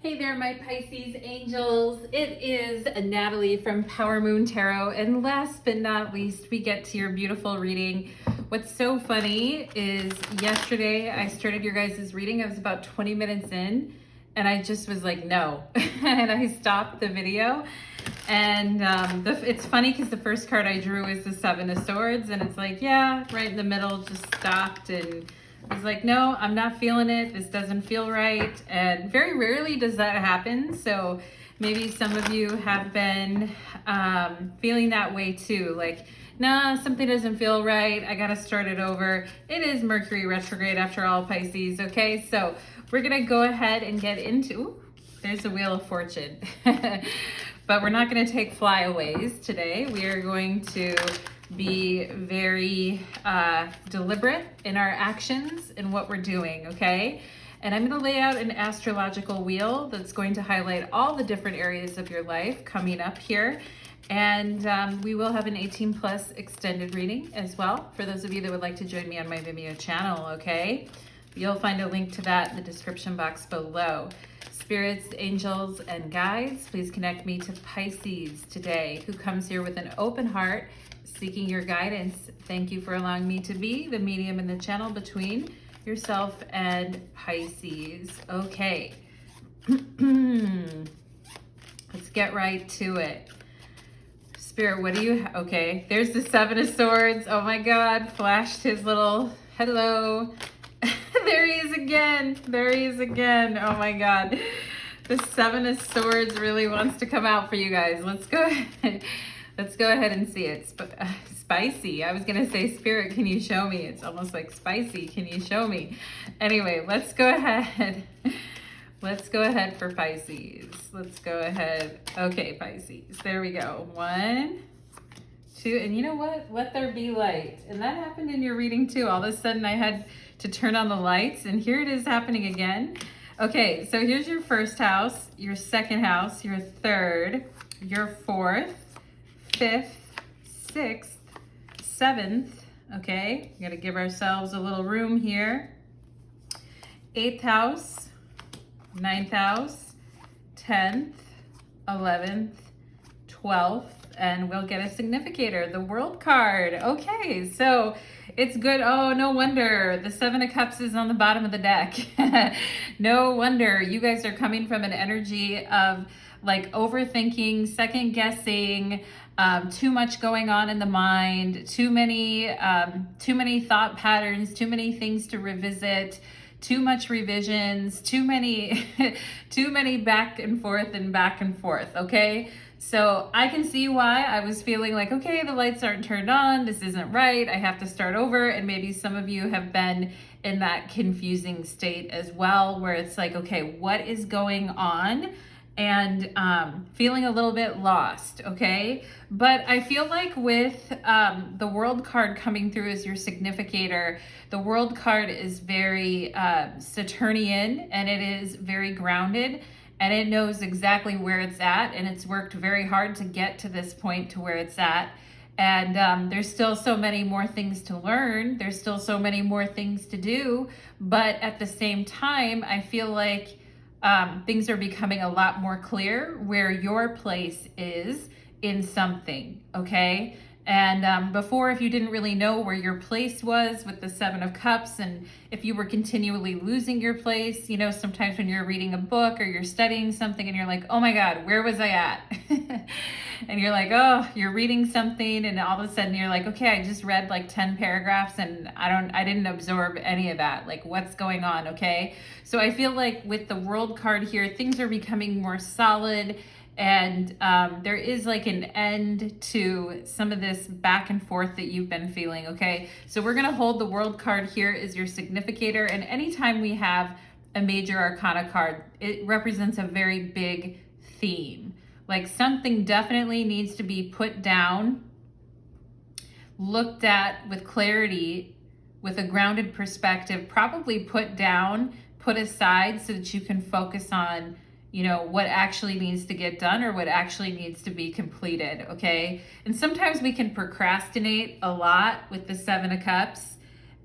Hey there, my Pisces angels. It is Natalie from Power Moon Tarot. And last but not least, we get to your beautiful reading. What's so funny is yesterday I started your guys' reading. I was about 20 minutes in and I just was like, no. And I stopped the video. And it's funny because the first card I drew is the Seven of Swords. And it's like, yeah, right in the middle, just stopped and I was like, no, I'm not feeling it. This doesn't feel right. And very rarely does that happen. So maybe some of you have been feeling that way too. Like, nah, something doesn't feel right. I got to start it over. It is Mercury retrograde after all, Pisces. Okay, so we're going to go ahead and get into, ooh, there's the Wheel of Fortune. But we're not going to take flyaways today. We are going to be very deliberate in our actions and what we're doing, okay? And I'm going to lay out an astrological wheel that's going to highlight all the different areas of your life coming up here. And we will have an 18 plus extended reading as well for those of you that would like to join me on my Vimeo channel, okay? You'll find a link to that in the description box below. Spirits, angels, and guides, please connect me to Pisces today, who comes here with an open heart, seeking your guidance. Thank you for allowing me to be the medium in the channel between yourself and Pisces. Okay. Let's get right to it. Spirit, what do you okay, there's the Seven of Swords. Oh my God, flashed his little hello. There he is again. There he is again. Oh my God. The Seven of Swords really wants to come out for you guys. Let's go ahead. Let's go ahead and see it. Spicy. I was going to say, Spirit, can you show me? It's almost like spicy. Can you show me? Anyway, let's go ahead. Let's go ahead for Pisces. Let's go ahead. Okay, Pisces. There we go. 1, 2, and you know what? Let there be light. And that happened in your reading too. All of a sudden I had to turn on the lights, and here it is happening again. Okay, so here's your first house, your second house, your third, your fourth, fifth, sixth, seventh. Okay, we gotta give ourselves a little room here. Eighth house, ninth house, 10th, 11th, 12th, and we'll get a significator, the World card. Okay, so it's good. Oh, no wonder the Seven of Cups is on the bottom of the deck. No wonder you guys are coming from an energy of like overthinking, second guessing, too much going on in the mind, too many thought patterns, too many things to revisit, too much revisions, too many back and forth, okay? So I can see why I was feeling like, okay, the lights aren't turned on, this isn't right, I have to start over. And maybe some of you have been in that confusing state as well, where it's like, okay, what is going on? And feeling a little bit lost, okay? But I feel like with the World card coming through as your significator, the World card is very Saturnian, and it is very grounded, and it knows exactly where it's at, and it's worked very hard to get to this point to where it's at. And there's still so many more things to learn. There's still so many more things to do. But at the same time, I feel like things are becoming a lot more clear where your place is in something, okay? And before, if you didn't really know where your place was with the Seven of Cups, and if you were continually losing your place, you know, sometimes when you're reading a book or you're studying something and you're like, oh my God, where was I at? And you're like, oh, you're reading something and all of a sudden you're like, okay, I just read like 10 paragraphs and I didn't absorb any of that. Like, what's going on, okay? So I feel like with the World card here, things are becoming more solid, and there is like an end to some of this back and forth that you've been feeling, okay? So we're gonna hold the World card here as your significator, and anytime we have a major arcana card, it represents a very big theme. Like something definitely needs to be put down, looked at with clarity, with a grounded perspective, probably put down, put aside so that you can focus on, you know, what actually needs to get done or what actually needs to be completed, okay? And sometimes we can procrastinate a lot with the Seven of Cups,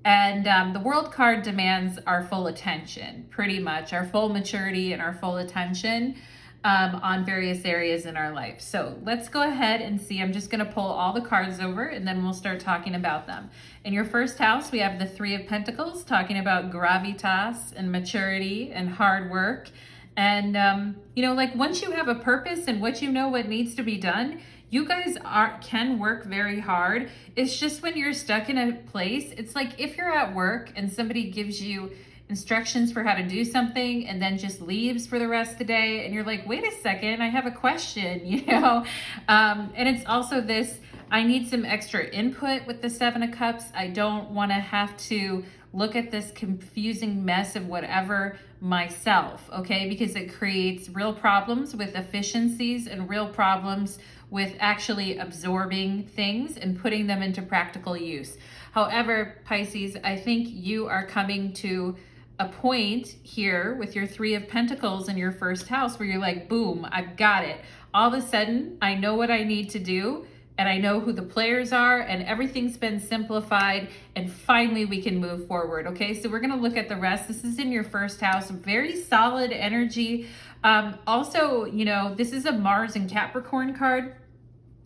And the World card demands our full attention, pretty much, our full maturity and our full attention on various areas in our life. So let's go ahead and see. I'm just going to pull all the cards over and then we'll start talking about them. In your first house, we have the Three of Pentacles, talking about gravitas and maturity and hard work. And, you know, like once you have a purpose and what needs to be done, you guys can work very hard. It's just when you're stuck in a place, it's like if you're at work and somebody gives you instructions for how to do something and then just leaves for the rest of the day and you're like, wait a second, I have a question, you know? And it's also this, I need some extra input with the Seven of Cups. I don't want to have to look at this confusing mess of whatever myself, okay? Because it creates real problems with efficiencies and real problems with actually absorbing things and putting them into practical use. However, Pisces, I think you are coming to a point here with your Three of Pentacles in your first house where you're like, boom, I've got it. All of a sudden, I know what I need to do and I know who the players are and everything's been simplified and finally we can move forward, okay? So we're gonna look at the rest. This is in your first house, very solid energy. Also, you know, this is a Mars and Capricorn card.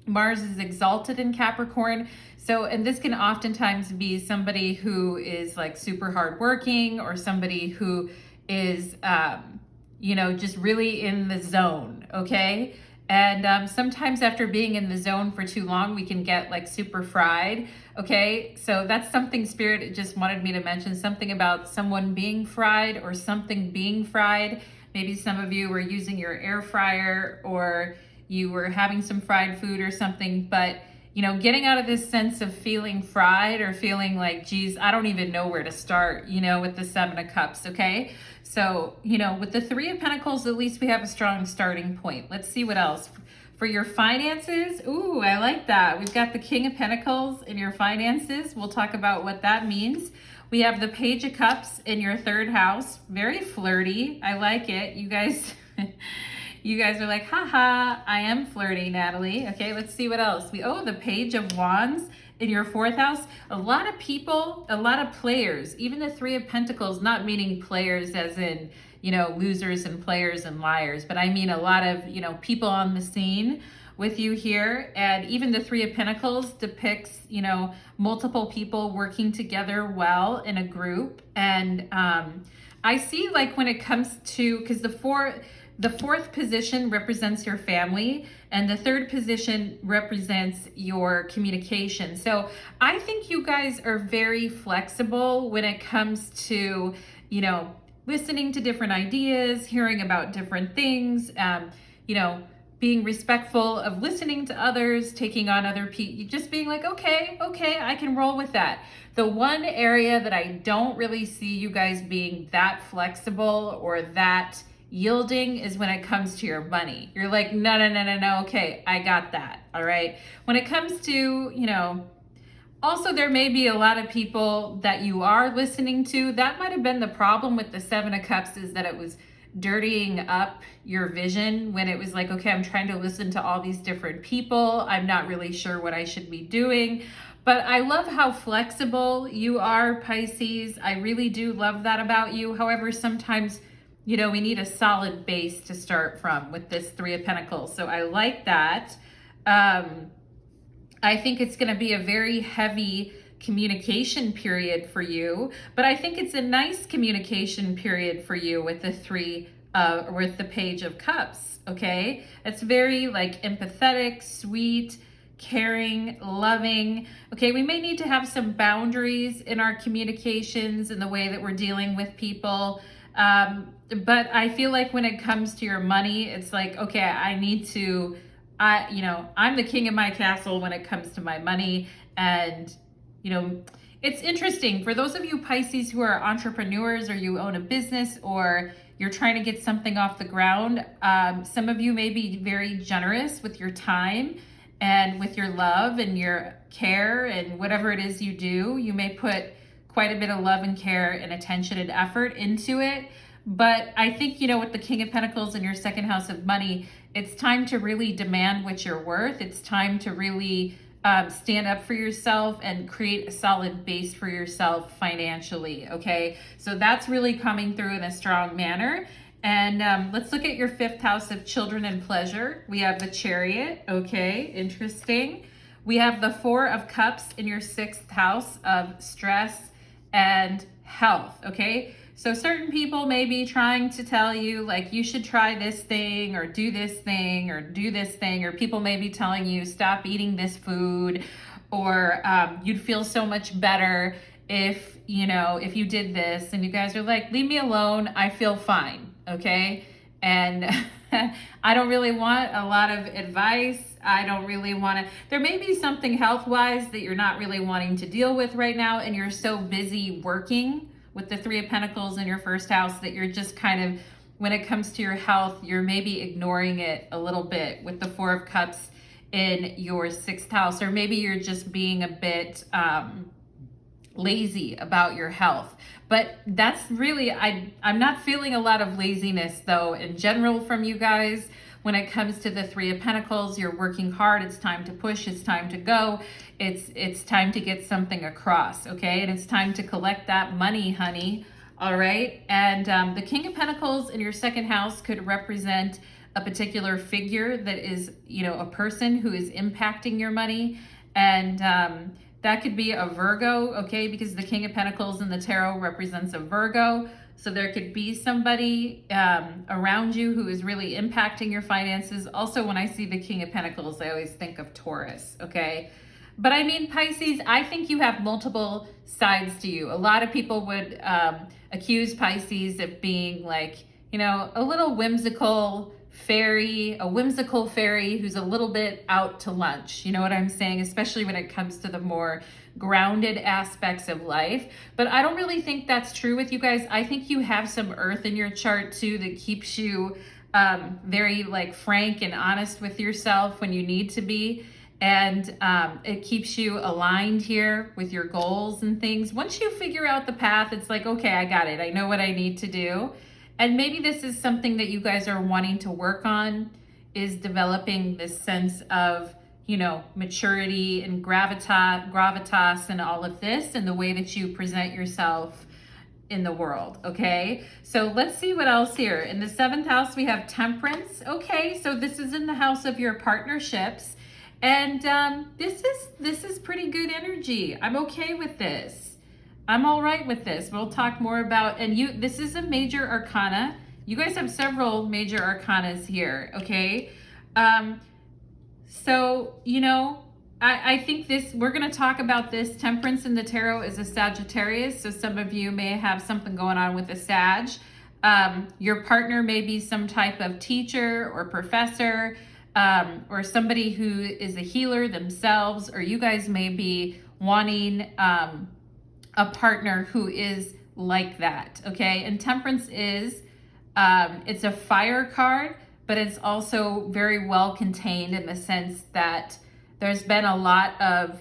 Mars is exalted in Capricorn. So, and this can oftentimes be somebody who is like super hardworking or somebody who is, you know, just really in the zone, okay? And sometimes after being in the zone for too long, we can get like super fried, okay? So that's something Spirit just wanted me to mention, something about someone being fried or something being fried. Maybe some of you were using your air fryer or you were having some fried food or something, but you know, getting out of this sense of feeling fried or feeling like, geez, I don't even know where to start, you know, with the Seven of Cups, okay? So, you know, with the Three of Pentacles, at least we have a strong starting point. Let's see what else. For your finances, ooh, I like that. We've got the King of Pentacles in your finances. We'll talk about what that means. We have the Page of Cups in your third house. Very flirty. I like it. You guys... You guys are like, haha, I am flirty, Natalie. Okay, let's see what else. The Page of Wands in your fourth house. A lot of people, a lot of players, even the Three of Pentacles, not meaning players as in, you know, losers and players and liars, but I mean a lot of, you know, people on the scene with you here. And even the Three of Pentacles depicts, you know, multiple people working together well in a group. And I see like when it comes to, because the fourth position represents your family and the third position represents your communication. So I think you guys are very flexible when it comes to, you know, listening to different ideas, hearing about different things, you know, being respectful of listening to others, taking on other people, just being like, okay, I can roll with that. The one area that I don't really see you guys being that flexible or that yielding is when it comes to your money. You're like, no, okay, I got that, all right? When it comes to, you know, also there may be a lot of people that you are listening to. That might have been the problem with the Seven of Cups, is that it was dirtying up your vision when it was like, okay, I'm trying to listen to all these different people. I'm not really sure what I should be doing. But I love how flexible you are, Pisces. I really do love that about you. However, sometimes, you know, we need a solid base to start from with this Three of Pentacles. So I like that. I think it's going to be a very heavy communication period for you, but I think it's a nice communication period for you with the with the Page of Cups, okay? It's very like empathetic, sweet, caring, loving. Okay, we may need to have some boundaries in our communications and the way that we're dealing with people. But I feel like when it comes to your money, it's like, okay, I need to, you know, I'm the king of my castle when it comes to my money. And, you know, it's interesting for those of you Pisces who are entrepreneurs or you own a business or you're trying to get something off the ground. Some of you may be very generous with your time and with your love and your care and whatever it is you do. You may put quite a bit of love and care and attention and effort into it. But I think, you know, with the King of Pentacles in your second house of money, it's time to really demand what you're worth. It's time to really stand up for yourself and create a solid base for yourself financially, okay? So that's really coming through in a strong manner. And let's look at your 5th house of children and pleasure. We have the Chariot, okay, interesting. We have the 4 of Cups in your 6th house of stress and health, okay? So certain people may be trying to tell you, like, you should try this thing or do this thing or do this thing, or people may be telling you, stop eating this food, or you'd feel so much better if, you know, if you did this, and you guys are like, leave me alone, I feel fine, okay? And I don't really want a lot of advice. I don't really want to, there may be something health-wise that you're not really wanting to deal with right now, and you're so busy working with the 3 of Pentacles in your 1st house that you're just kind of, when it comes to your health, you're maybe ignoring it a little bit with the 4 of Cups in your 6th house, or maybe you're just being a bit lazy about your health. But that's really, I'm not feeling a lot of laziness though in general from you guys. When it comes to the 3 of Pentacles, you're working hard. It's time to push. It's time to go. It's time to get something across, okay? And it's time to collect that money, honey, all right? And the King of Pentacles in your 2nd house could represent a particular figure that is, you know, a person who is impacting your money. And that could be a Virgo, okay? Because the King of Pentacles in the tarot represents a Virgo. So there could be somebody around you who is really impacting your finances. Also, when I see the King of Pentacles, I always think of Taurus, okay? But I mean, Pisces, I think you have multiple sides to you. A lot of people would accuse Pisces of being like, you know, a little whimsical fairy, a whimsical fairy who's a little bit out to lunch. You know what I'm saying? Especially when it comes to the more grounded aspects of life. But I don't really think that's true with you guys. I think you have some earth in your chart too that keeps you very like frank and honest with yourself when you need to be. And it keeps you aligned here with your goals and things. Once you figure out the path, it's like, okay, I got it. I know what I need to do. And maybe this is something that you guys are wanting to work on, is developing this sense of, you know, maturity and gravitas and all of this, and the way that you present yourself in the world, okay? So let's see what else here. In the 7th house, we have Temperance. Okay, so this is in the house of your partnerships. And this is pretty good energy. I'm okay with this. I'm all right with this. We'll talk more about, and this is a major arcana. You guys have several major arcanas here, okay? So, you know, I think we're going to talk about this. Temperance in the tarot is a Sagittarius, so some of you may have something going on with a Sag. Your partner may be some type of teacher or professor, or somebody who is a healer themselves, or you guys may be wanting a partner who is like that, okay? And Temperance is, it's a fire card, but it's also very well contained in the sense that there's been a lot of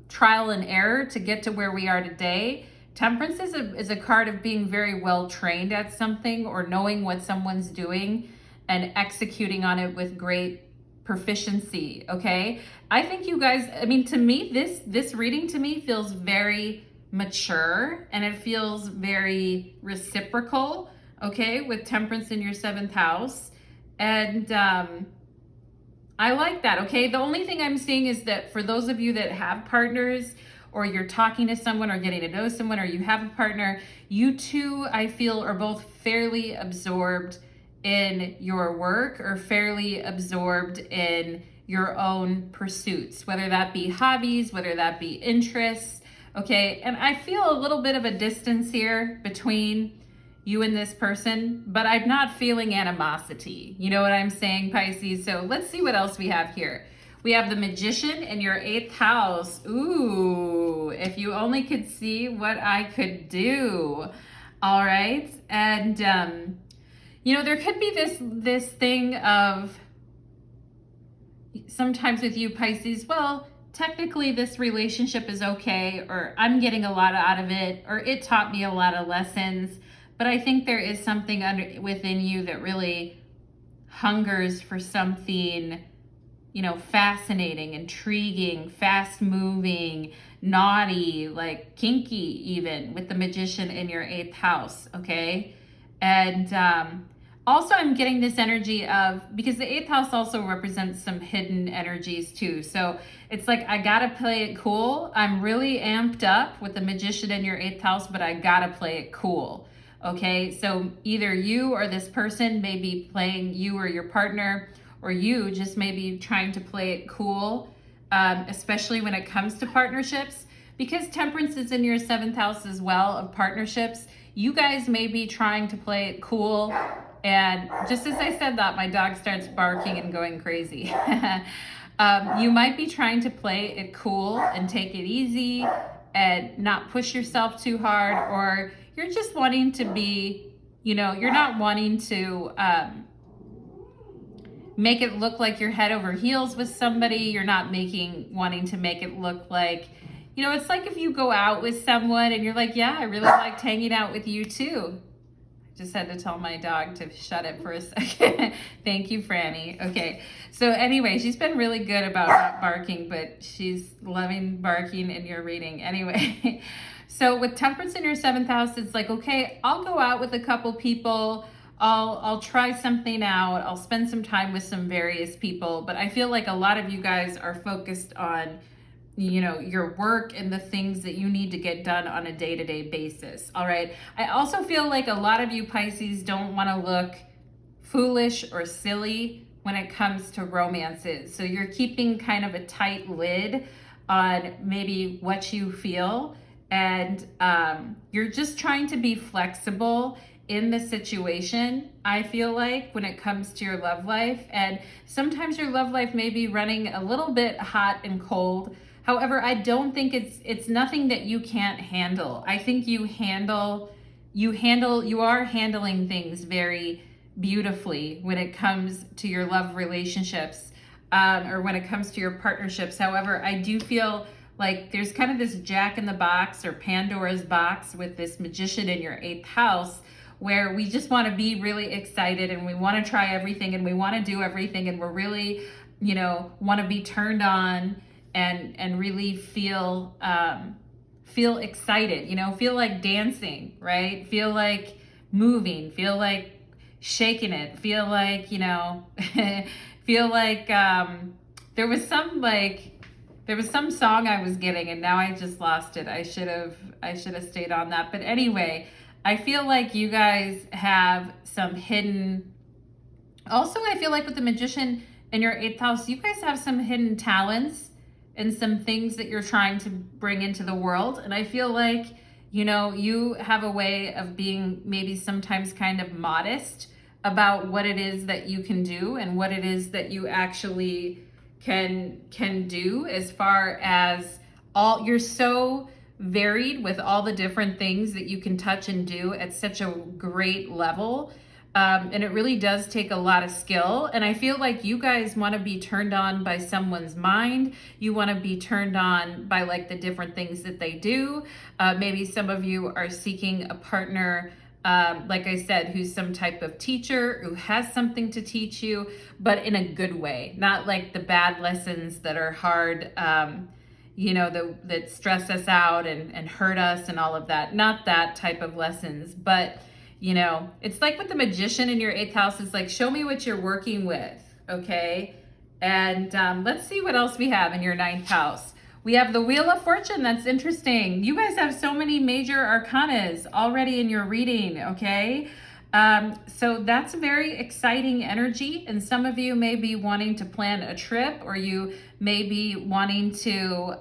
trial and error to get to where we are today. Temperance is a card of being very well trained at something, or knowing what someone's doing and executing on it with great proficiency, okay? I think you guys, I mean, to me, this reading to me feels very mature, and it feels very reciprocal, okay, with Temperance in your 7th house. And I like that, okay? The only thing I'm seeing is that for those of you that have partners, or you're talking to someone or getting to know someone, or you have a partner, you two, I feel, are both fairly absorbed in your work, or fairly absorbed in your own pursuits, whether that be hobbies, whether that be interests, okay? And I feel a little bit of a distance here between you and this person, but I'm not feeling animosity. You know what I'm saying, Pisces? So let's see what else we have here. We have the Magician in your 8th house. Ooh, if you only could see what I could do. All right. And, you know, there could be this thing of sometimes with you, Pisces, well, technically this relationship is okay, or I'm getting a lot out of it, or it taught me a lot of lessons. But I think there is something within you that really hungers for something fascinating, intriguing, fast moving, naughty, like kinky even, with the Magician in your 8th house, okay? And also I'm getting this energy of, because the 8th house also represents some hidden energies too. So it's like, I gotta play it cool. I'm really amped up with the Magician in your 8th house, but I gotta play it cool. Okay, so either you or this person may be playing, you or your partner, or you just may be trying to play it cool, especially when it comes to partnerships. Because Temperance is in your 7th house as well of partnerships, you guys may be trying to play it cool. And just as I said that, my dog starts barking and going crazy. You might be trying to play it cool and take it easy and not push yourself too hard, or you're just wanting to be, you're not wanting to make it look like you're head over heels with somebody. You're not wanting to make it look like, it's like if you go out with someone and you're like, yeah, I really liked hanging out with you too. Just had to tell my dog to shut it for a second. Thank you, Franny. Okay, so anyway, she's been really good about not barking, but she's loving barking in your reading. Anyway, so with Temperance in your 7th house, it's like, okay, I'll go out with a couple people. I'll try something out. I'll spend some time with some various people. But I feel like a lot of you guys are focused on your work and the things that you need to get done on a day-to-day basis. All right. I also feel like a lot of you Pisces don't want to look foolish or silly when it comes to romances. So you're keeping kind of a tight lid on maybe what you feel, and you're just trying to be flexible in the situation, I feel like, when it comes to your love life. And sometimes your love life may be running a little bit hot and cold. However, I don't think it's nothing that you can't handle. I think you are handling things very beautifully when it comes to your love relationships, or when it comes to your partnerships. However, I do feel like there's kind of this Jack in the Box or Pandora's box with this Magician in your 8th house, where we just want to be really excited and we want to try everything and we want to do everything, and we're really, want to be turned on and really feel excited, feel like dancing, right? Feel like moving, feel like shaking it, feel like, feel like there was some song I was getting and now I just lost it. I should have stayed on that. But anyway, I feel like you guys have some hidden, also I feel like with the Magician in your 8th house, you guys have some hidden talents and some things that you're trying to bring into the world. And I feel like, you have a way of being maybe sometimes kind of modest about what it is that you can do and what it is that you actually can do, as far as you're so varied with all the different things that you can touch and do at such a great level. And it really does take a lot of skill. And I feel like you guys want to be turned on by someone's mind. You want to be turned on by like the different things that they do. Maybe some of you are seeking a partner, like I said, who's some type of teacher, who has something to teach you, but in a good way, not like the bad lessons that are hard, that stress us out and hurt us and all of that. Not that type of lessons, but it's like with the Magician in your 8th house, it's like, show me what you're working with, okay? And let's see what else we have in your 9th house. We have the Wheel of Fortune. That's interesting. You guys have so many major arcanas already in your reading, okay? So that's very exciting energy. And some of you may be wanting to plan a trip, or you may be wanting to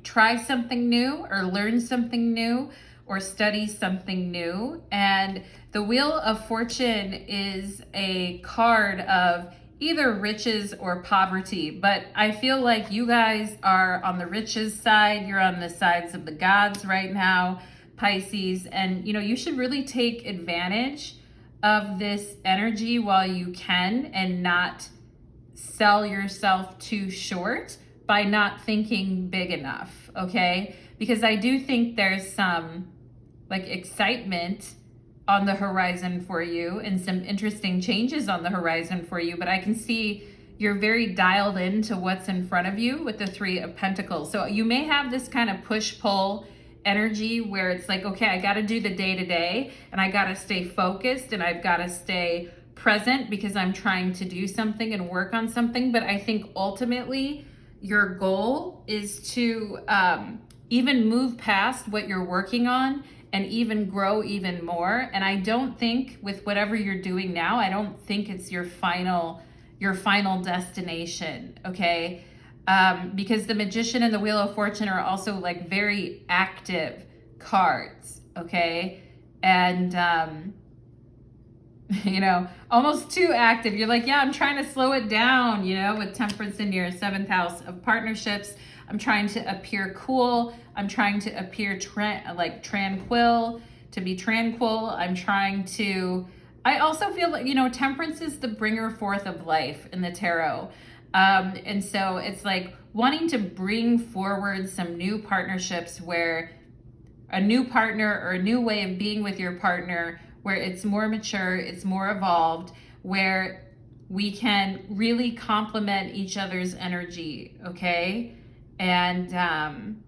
try something new or learn something new, or study something new. And the Wheel of Fortune is a card of either riches or poverty, but I feel like you guys are on the riches side. You're on the sides of the gods right now, Pisces, and you should really take advantage of this energy while you can, and not sell yourself too short by not thinking big enough, okay? Because I do think there's some like excitement on the horizon for you and some interesting changes on the horizon for you, but I can see you're very dialed into what's in front of you with the Three of Pentacles. So you may have this kind of push-pull energy where it's like, okay, I got to do the day-to-day, and I got to stay focused, and I've got to stay present because I'm trying to do something and work on something. But I think ultimately your goal is to even move past what you're working on and even grow even more. And I don't think with whatever you're doing now, I don't think it's your final destination, okay? Because the Magician and the Wheel of Fortune are also like very active cards, okay? And, you know, almost too active. You're like, yeah, I'm trying to slow it down, you know, with Temperance in your 7th house of partnerships. I'm trying to appear cool. I'm trying to appear tranquil, to be tranquil. I'm trying to, I also feel like, you know, Temperance is the bringer forth of life in the tarot. And so it's like wanting to bring forward some new partnerships where a new partner or a new way of being with your partner, where it's more mature, it's more evolved, where we can really complement each other's energy, okay? And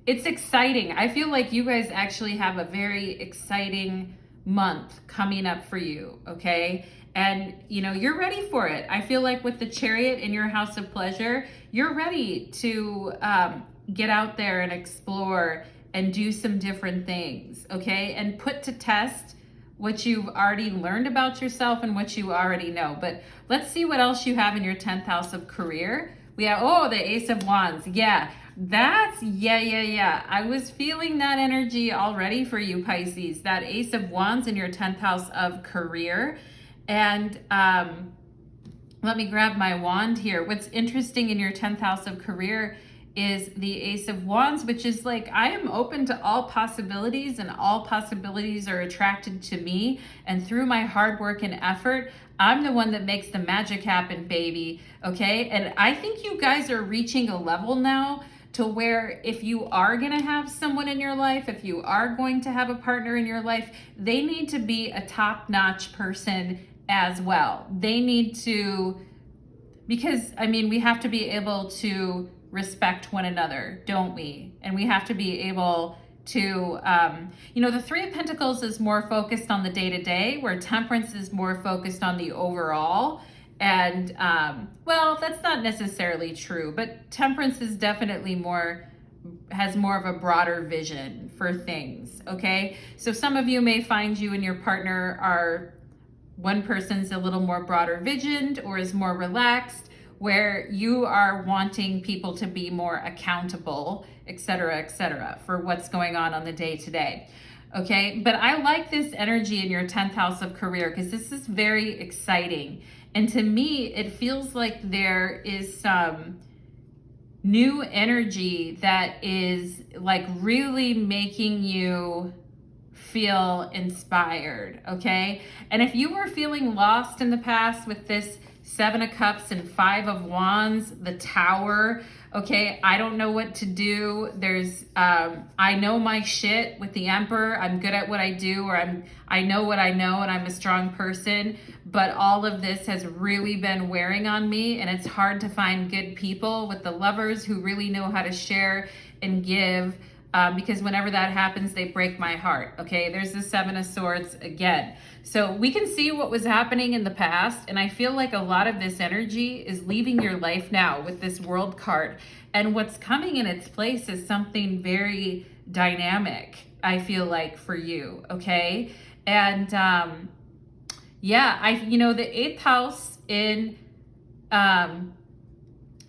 it's exciting. I feel like you guys actually have a very exciting month coming up for you, okay? And, you know, you're ready for it. I feel like with the Chariot in your house of pleasure, you're ready to get out there and explore and do some different things, okay? And put to test what you've already learned about yourself and what you already know. But let's see what else you have in your 10th house of career. We have, oh, the Ace of Wands. Yeah, that's, yeah. I was feeling that energy already for you, Pisces. That Ace of Wands in your 10th house of career. And let me grab my wand here. What's interesting in your 10th house of career is the Ace of Wands, which is like, I am open to all possibilities, and all possibilities are attracted to me. And through my hard work and effort, I'm the one that makes the magic happen, baby. Okay. And I think you guys are reaching a level now to where if you are going to have someone in your life, if you are going to have a partner in your life, they need to be a top-notch person as well. They need to, because I mean, we have to be able to respect one another, don't we? And we have to be able to, you know, the Three of Pentacles is more focused on the day-to-day, where Temperance is more focused on the overall. And, well, that's not necessarily true, but Temperance is definitely has more of a broader vision for things, okay? So some of you may find you and your partner are, one person's a little more broader visioned or is more relaxed, where you are wanting people to be more accountable, et cetera, for what's going on the day-to-day. Okay, but I like this energy in your 10th house of career because this is very exciting. And to me, it feels like there is some new energy that is like really making you feel inspired, okay? And if you were feeling lost in the past with this 7 of Cups and 5 of Wands, the Tower, okay, I don't know what to do. There's, I know my shit with the Emperor. I'm good at what I do, or I know what I know, and I'm a strong person. But all of this has really been wearing on me, and it's hard to find good people with the Lovers who really know how to share and give. Because whenever that happens, they break my heart, okay? There's the 7 of Swords again. So we can see what was happening in the past, and I feel like a lot of this energy is leaving your life now with this World card. And what's coming in its place is something very dynamic, I feel like, for you, okay? And yeah, you know, the 8th house in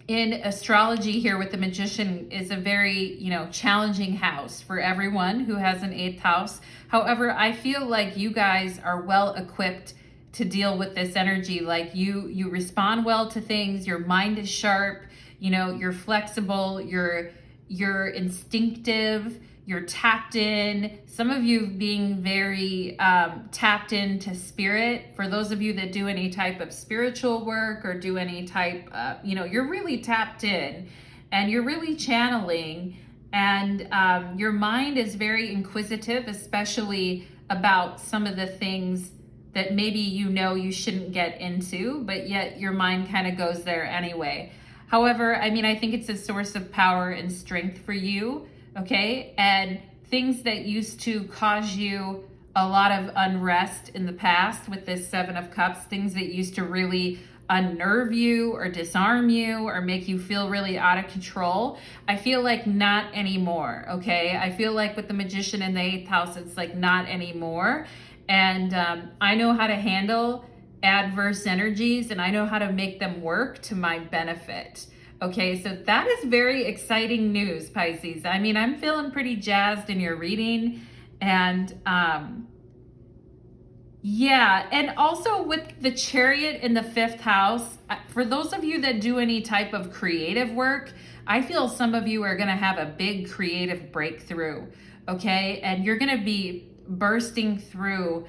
astrology here with the Magician is a very, you know, challenging house for everyone who has an 8th house. However, I feel like you guys are well equipped to deal with this energy. Like you respond well to things, your mind is sharp, you know, you're flexible, you're instinctive, you're tapped in. Some of you being very tapped into spirit. For those of you that do any type of spiritual work or do any type, you know, you're really tapped in and you're really channeling, and your mind is very inquisitive, especially about some of the things that maybe you know you shouldn't get into, but yet your mind kind of goes there anyway. However, I mean, I think it's a source of power and strength for you, okay? And things that used to cause you a lot of unrest in the past with this Seven of Cups, things that used to really unnerve you or disarm you or make you feel really out of control, I feel like not anymore, okay? I feel like with the Magician in the 8th house, it's like not anymore. And I know how to handle adverse energies, and I know how to make them work to my benefit. Okay, so that is very exciting news, Pisces. I mean, I'm feeling pretty jazzed in your reading. And yeah, and also with the Chariot in the 5th house, for those of you that do any type of creative work, I feel some of you are going to have a big creative breakthrough, okay? And you're going to be bursting through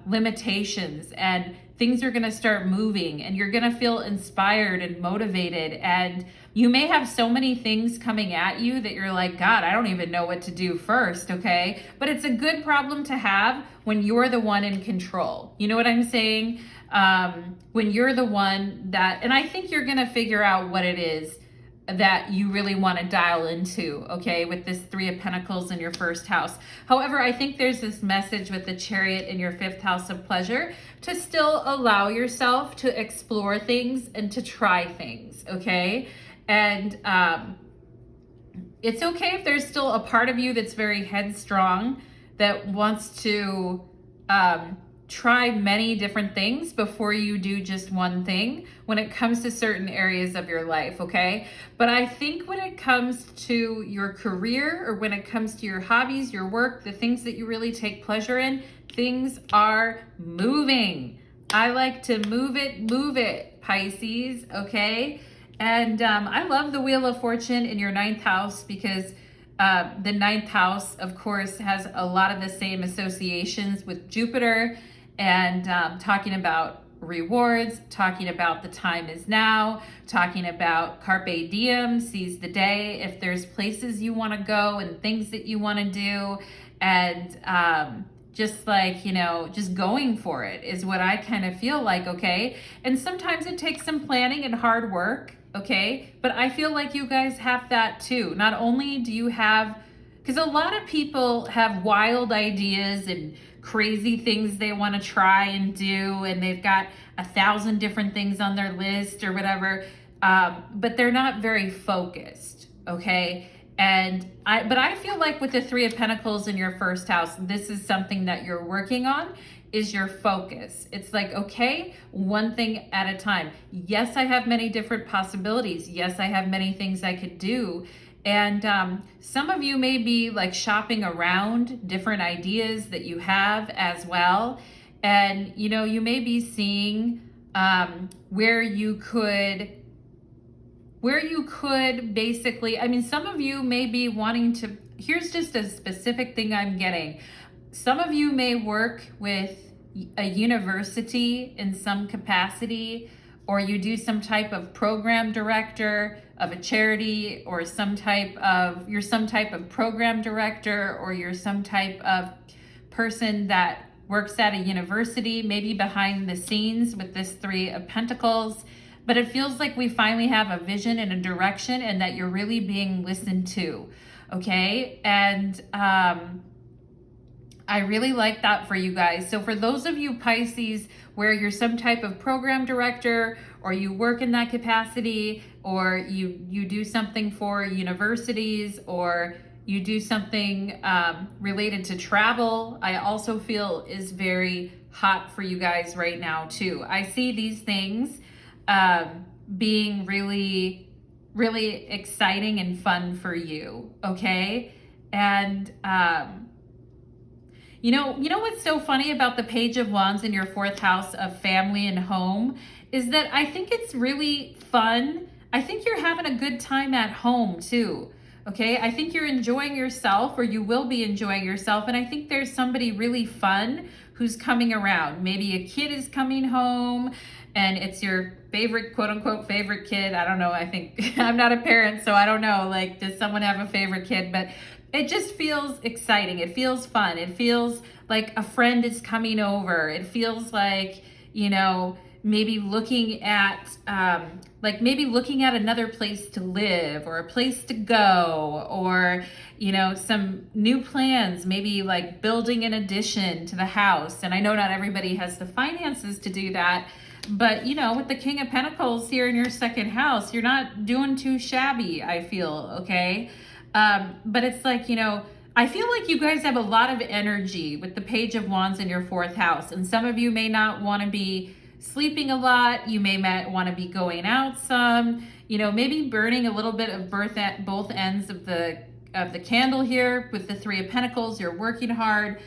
limitations, and things are going to start moving, and you're going to feel inspired and motivated. And you may have so many things coming at you that you're like, God, I don't even know what to do first, okay? But it's a good problem to have when you're the one in control. You know what I'm saying? When you're the one that, and I think you're going to figure out what it is that you really want to dial into, okay, with this 3 of Pentacles in your 1st house. However, I think there's this message with the Chariot in your 5th house of pleasure to still allow yourself to explore things and to try things, okay? And it's okay if there's still a part of you that's very headstrong that wants to try many different things before you do just one thing when it comes to certain areas of your life, okay? But I think when it comes to your career, or when it comes to your hobbies, your work, the things that you really take pleasure in, things are moving. I like to move it, Pisces, okay? And I love the Wheel of Fortune in your 9th house, because the 9th house, of course, has a lot of the same associations with Jupiter, and talking about rewards, talking about the time is now, talking about carpe diem, seize the day, if there's places you want to go and things that you want to do, and just like, you know, just going for it is what I kind of feel like, okay? And sometimes it takes some planning and hard work, okay? But I feel like you guys have that too. Not only do you have, because a lot of people have wild ideas and crazy things they want to try and do, and they've got 1,000 different things on their list or whatever, but they're not very focused, okay? But I feel like with the 3 of Pentacles in your 1st house, this is something that you're working on, is your focus. It's like, okay, one thing at a time. Yes, I have many different possibilities. Yes, I have many things I could do. And some of you may be like shopping around different ideas that you have as well. And, you know, you may be seeing where you could basically, I mean, some of you may be wanting to, here's just a specific thing I'm getting. Some of you may work with a university in some capacity, or you do some type of program director of a charity, or you're some type of program director, or you're some type of person that works at a university, maybe behind the scenes with this 3 of Pentacles. But it feels like we finally have a vision and a direction, and that you're really being listened to, okay? And I really like that for you guys. So for those of you Pisces, where you're some type of program director, or you work in that capacity, or you do something for universities, or you do something related to travel, I also feel is very hot for you guys right now too. I see these things being really, really exciting and fun for you, okay? And you know what's so funny about the Page of Wands in your 4th house of family and home is that I think it's really fun. I think you're having a good time at home too, okay? I think you're enjoying yourself, or you will be enjoying yourself, and I think there's somebody really fun who's coming around. Maybe a kid is coming home, and it's your favorite, quote unquote, favorite kid. I don't know. I think I'm not a parent, so I don't know. Like, does someone have a favorite kid? But it just feels exciting. It feels fun. It feels like a friend is coming over. It feels like, you know, maybe looking at another place to live, or a place to go, or, you know, some new plans, maybe like building an addition to the house. And I know not everybody has the finances to do that, but, you know, with the King of Pentacles here in your second house, you're not doing too shabby, I feel, okay? But it's like, you know, I feel like you guys have a lot of energy with the Page of Wands in your fourth house. And some of you may not want to be sleeping a lot. You may want to be going out some, you know, maybe burning a little bit of both ends of the candle here with the Three of Pentacles. You're working hard.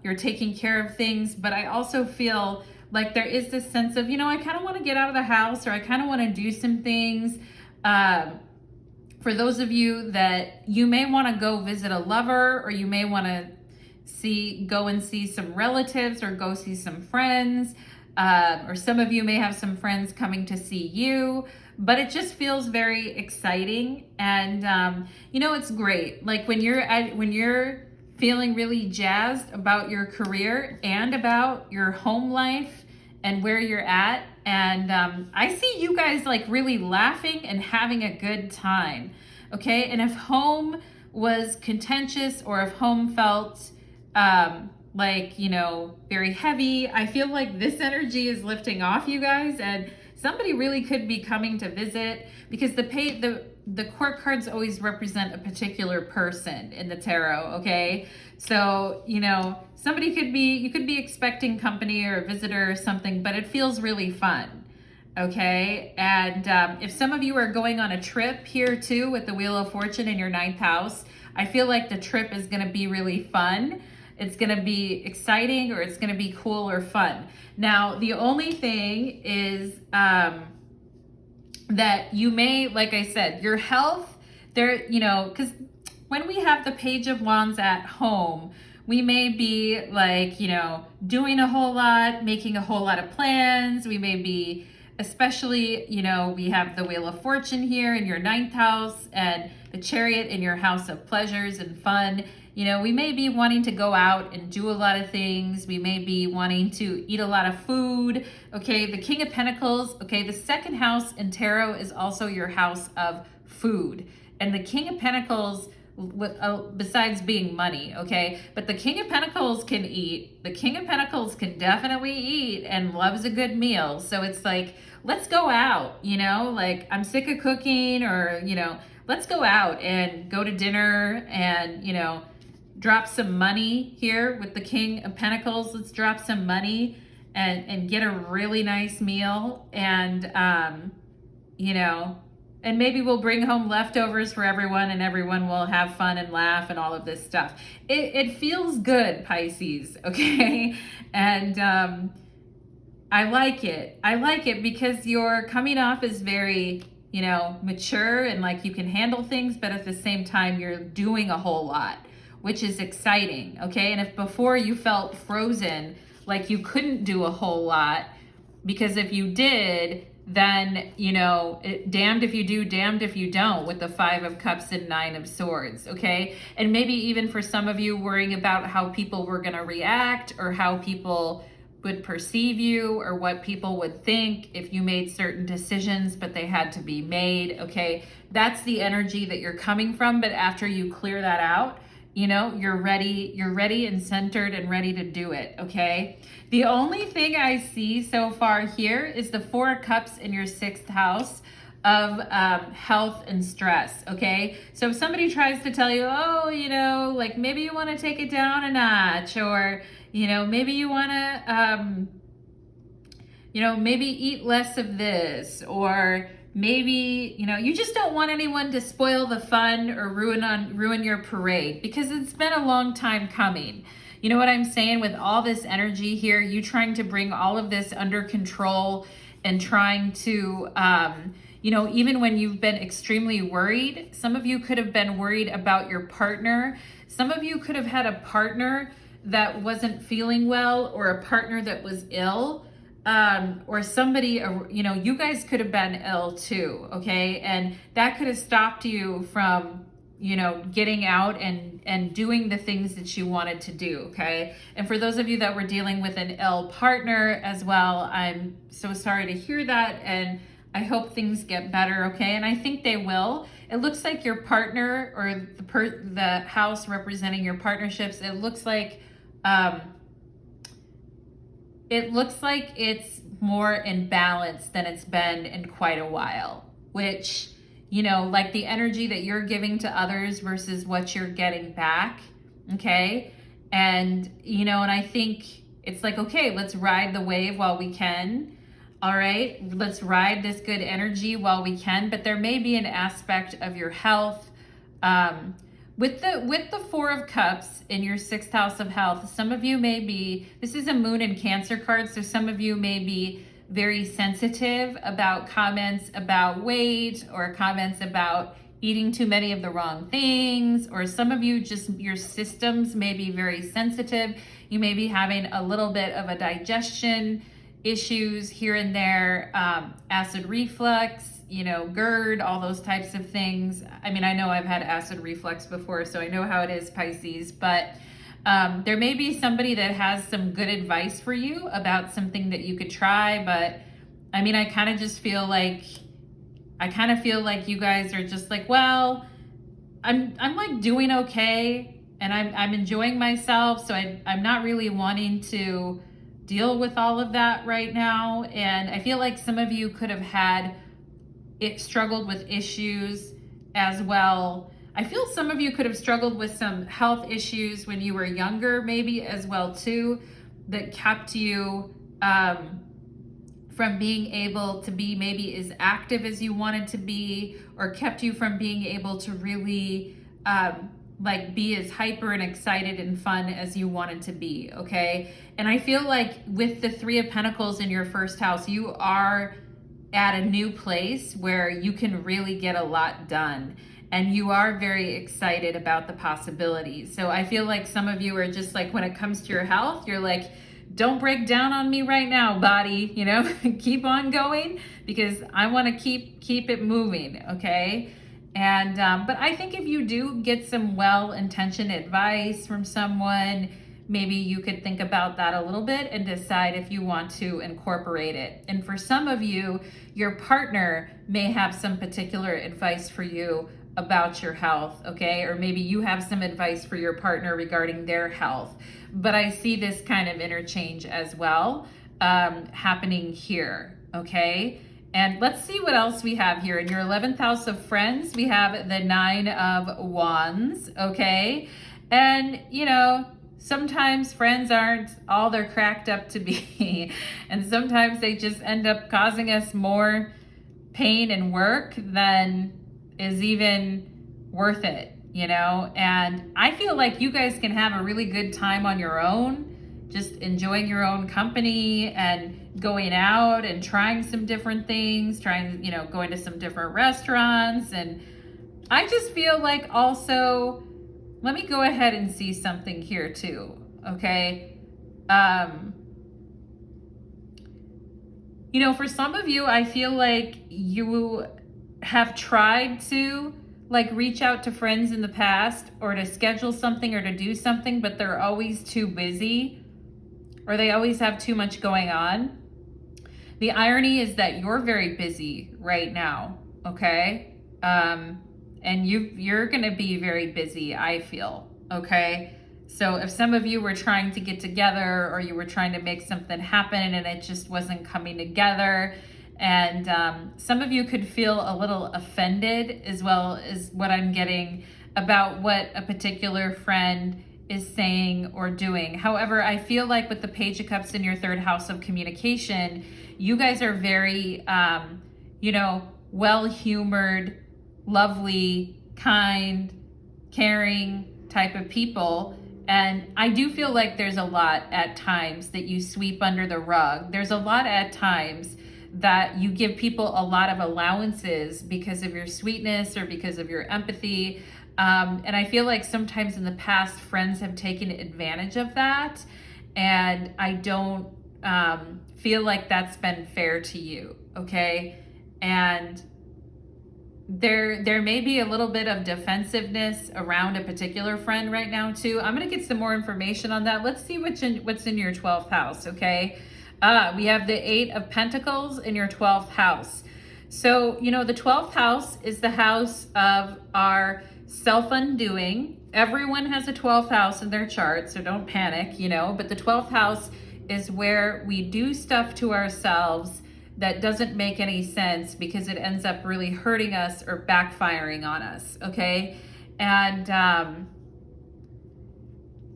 You're taking care of things. But I also feel like there is this sense of, you know, I kind of want to get out of the house, or I kind of want to do some things. For those of you that you may want to go visit a lover, or you may want to go and see some relatives, or go see some friends, or some of you may have some friends coming to see you, but it just feels very exciting. And you know, it's great. Like when you're feeling really jazzed about your career and about your home life and where you're at. And I see you guys like really laughing and having a good time, okay? And if home was contentious, or if home felt like, you know, very heavy, I feel like this energy is lifting off you guys, and somebody really could be coming to visit, because the court cards always represent a particular person in the tarot, okay? So, you know, you could be expecting company or a visitor or something, but it feels really fun, okay? And if some of you are going on a trip here too with the Wheel of Fortune in your ninth house, I feel like the trip is going to be really fun. It's going to be exciting, or it's going to be cool or fun. Now, the only thing is that you may, like I said, your health, there, you know, because when we have the Page of Wands at home, we may be like, you know, doing a whole lot, making a whole lot of plans. We may be, especially, you know, we have the Wheel of Fortune here in your ninth house, and the Chariot in your house of pleasures and fun. You know, we may be wanting to go out and do a lot of things. We may be wanting to eat a lot of food. Okay, the King of Pentacles, okay, the second house in tarot is also your house of food. And the King of Pentacles, besides being money, okay, but the King of Pentacles can eat. The King of Pentacles can definitely eat and loves a good meal. So it's like, let's go out, you know, like I'm sick of cooking, or, you know, let's go out and go to dinner and, you know, drop some money here with the King of Pentacles. Let's drop some money and get a really nice meal. And, you know, and maybe we'll bring home leftovers for everyone, and everyone will have fun and laugh and all of this stuff. It feels good, Pisces, okay? And I like it. I like it because you're coming off as very, you know, mature, and like you can handle things, but at the same time, you're doing a whole lot, which is exciting, okay? And if before you felt frozen, like you couldn't do a whole lot, because if you did, then, you know, damned if you do, damned if you don't, with the Five of Cups and Nine of Swords, okay? And maybe even for some of you, worrying about how people were gonna react, or how people would perceive you, or what people would think if you made certain decisions, but they had to be made, okay? That's the energy that you're coming from, but after you clear that out, you know, you're ready and centered and ready to do it, okay? The only thing I see so far here is the Four of Cups in your sixth house of health and stress, okay? So if somebody tries to tell you, oh, you know, like maybe you want to take it down a notch, or, you know, maybe you want to, you know, maybe eat less of this, or maybe, you know, you just don't want anyone to spoil the fun or ruin your parade, because it's been a long time coming. You know what I'm saying? With all this energy here, you trying to bring all of this under control, and trying to, you know, even when you've been extremely worried, some of you could have been worried about your partner. Some of you could have had a partner that wasn't feeling well, or a partner that was ill. Or somebody, you know, you guys could have been ill too, okay? And that could have stopped you from, you know, getting out and doing the things that you wanted to do, okay? And for those of you that were dealing with an ill partner as well, I'm so sorry to hear that, and I hope things get better, okay? And I think they will. It looks like your partner, or the house representing your partnerships, it looks like it's more in balance than it's been in quite a while, which, you know, like the energy that you're giving to others versus what you're getting back, okay? And, you know, and I think it's like, okay, let's ride the wave while we can, all right? Let's ride this good energy while we can, but there may be an aspect of your health, with the Four of Cups in your 6th house of health, some of you may be, this is a Moon and Cancer card, so some of you may be very sensitive about comments about weight, or comments about eating too many of the wrong things, or some of you just, your systems may be very sensitive. You may be having a little bit of a digestion issues here and there, acid reflux, you know, GERD, all those types of things. I mean, I know I've had acid reflux before, so I know how it is, Pisces, but there may be somebody that has some good advice for you about something that you could try. But I mean, I kind of just feel like, you guys are just like, well, I'm like doing okay, and I'm enjoying myself, so I'm not really wanting to deal with all of that right now. And I feel like some of you could have struggled with issues as well. I feel some of you could have struggled with some health issues when you were younger, maybe as well too, that kept you from being able to be maybe as active as you wanted to be, or kept you from being able to really like be as hyper and excited and fun as you wanted to be, okay? And I feel like with the Three of Pentacles in your 1st house, you are at a new place where you can really get a lot done, and you are very excited about the possibilities. So I feel like some of you are just like, when it comes to your health, you're like, don't break down on me right now, body, you know, keep on going, because I want to keep it moving, okay? And but I think if you do get some well-intentioned advice from someone, maybe you could think about that a little bit and decide if you want to incorporate it. And for some of you, your partner may have some particular advice for you about your health, okay? Or maybe you have some advice for your partner regarding their health. But I see this kind of interchange as well happening here, okay? And let's see what else we have here. In your 11th house of friends, we have the 9 of Wands, okay? And, you know, sometimes friends aren't all they're cracked up to be. And sometimes they just end up causing us more pain and work than is even worth it, you know? And I feel like you guys can have a really good time on your own, just enjoying your own company and going out and trying some different things, you know, going to some different restaurants. And I just feel like also, let me go ahead and see something here too, okay? You know, for some of you, I feel like you have tried to like reach out to friends in the past, or to schedule something or to do something, but they're always too busy, or they always have too much going on. The irony is that you're very busy right now, okay? And you're gonna be very busy, I feel, okay? So if some of you were trying to get together, or you were trying to make something happen and it just wasn't coming together, and some of you could feel a little offended, as well as what I'm getting about what a particular friend is saying or doing. However, I feel like with the Page of Cups in your 3rd house of communication, you guys are very, you know, well-humored, lovely, kind, caring type of people. And I do feel like there's a lot at times that you sweep under the rug. There's a lot at times that you give people a lot of allowances because of your sweetness or because of your empathy. And I feel like sometimes in the past, friends have taken advantage of that. And I don't feel like that's been fair to you, okay? And there may be a little bit of defensiveness around a particular friend right now too. I'm going to get some more information on that. Let's see what's in your 12th house, okay? We have the 8 of Pentacles in your 12th house. So, you know, the 12th house is the house of our self-undoing. Everyone has a 12th house in their chart, so don't panic, you know, but the 12th house is where we do stuff to ourselves that doesn't make any sense because it ends up really hurting us or backfiring on us, okay? And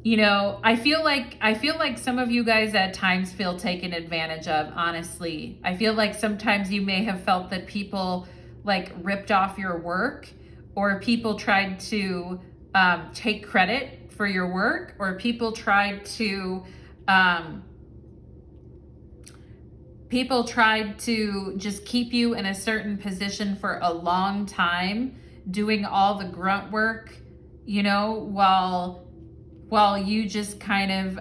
you know, I feel like some of you guys at times feel taken advantage of, honestly. I feel like sometimes you may have felt that people like ripped off your work, or people tried to take credit for your work, or people tried to just keep you in a certain position for a long time, doing all the grunt work, you know, while you just kind of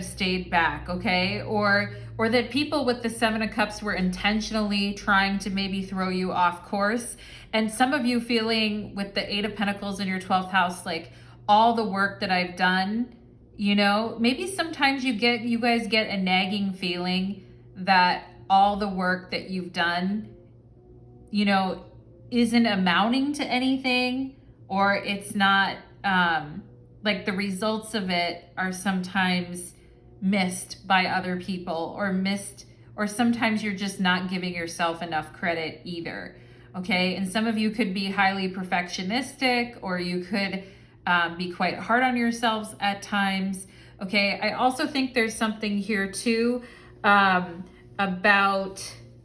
stayed back, okay? Or that people with the 7 of Cups were intentionally trying to maybe throw you off course. And some of you feeling with the 8 of Pentacles in your 12th house, like all the work that I've done, you know, maybe sometimes you guys get a nagging feeling that all the work that you've done, you know, isn't amounting to anything, or it's not, like the results of it are sometimes missed by other people, or sometimes you're just not giving yourself enough credit either, okay? And some of you could be highly perfectionistic, or you could be quite hard on yourselves at times, okay? I also think there's something here too about,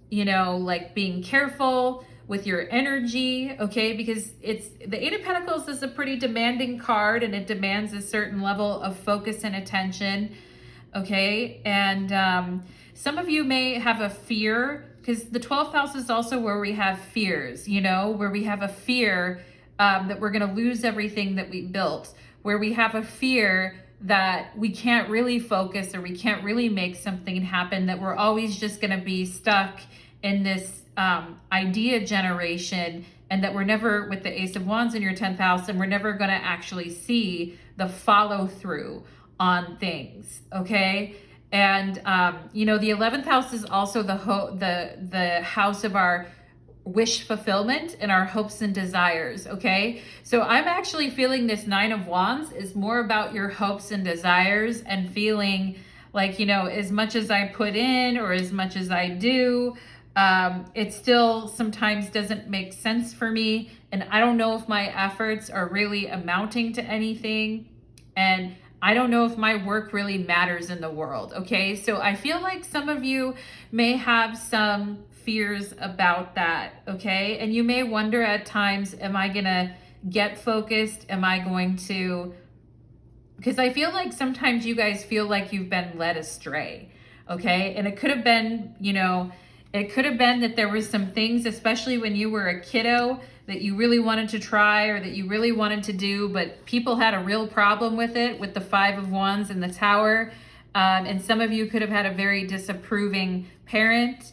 you know, like being careful with your energy, okay? Because it's the 8 of Pentacles is a pretty demanding card, and it demands a certain level of focus and attention, okay? And some of you may have a fear, because the 12th house is also where we have fears, you know, where we have a fear that we're going to lose everything that we built, where we have a fear that we can't really focus, or we can't really make something happen, that we're always just going to be stuck in this idea generation, and that we're never, with the Ace of Wands in your 10th house, and we're never going to actually see the follow through on things, okay? And you know, the 11th house is also the house of our wish fulfillment and our hopes and desires, okay? So I'm actually feeling this 9 of Wands is more about your hopes and desires, and feeling like, you know, as much as I put in, or as much as I do, it still sometimes doesn't make sense for me, and I don't know if my efforts are really amounting to anything, and I don't know if my work really matters in the world, okay? So I feel like some of you may have some fears about that, okay? And you may wonder at times, am I gonna get focused? Am I going to, because I feel like sometimes you guys feel like you've been led astray, okay? And it could have been, you know, it could have been that there were some things, especially when you were a kiddo, that you really wanted to try, or that you really wanted to do, but people had a real problem with it, with the 5 of Wands and the Tower. And some of you could have had a very disapproving parent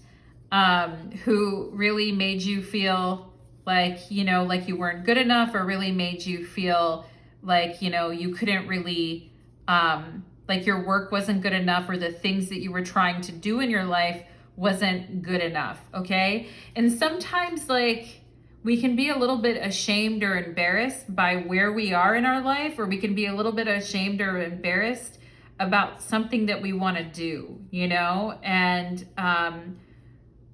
who really made you feel like, you know, like you weren't good enough, or really made you feel like, you know, you couldn't really, like your work wasn't good enough, or the things that you were trying to do in your life wasn't good enough, okay? And sometimes, like, we can be a little bit ashamed or embarrassed by where we are in our life, or we can be a little bit ashamed or embarrassed about something that we want to do, you know? And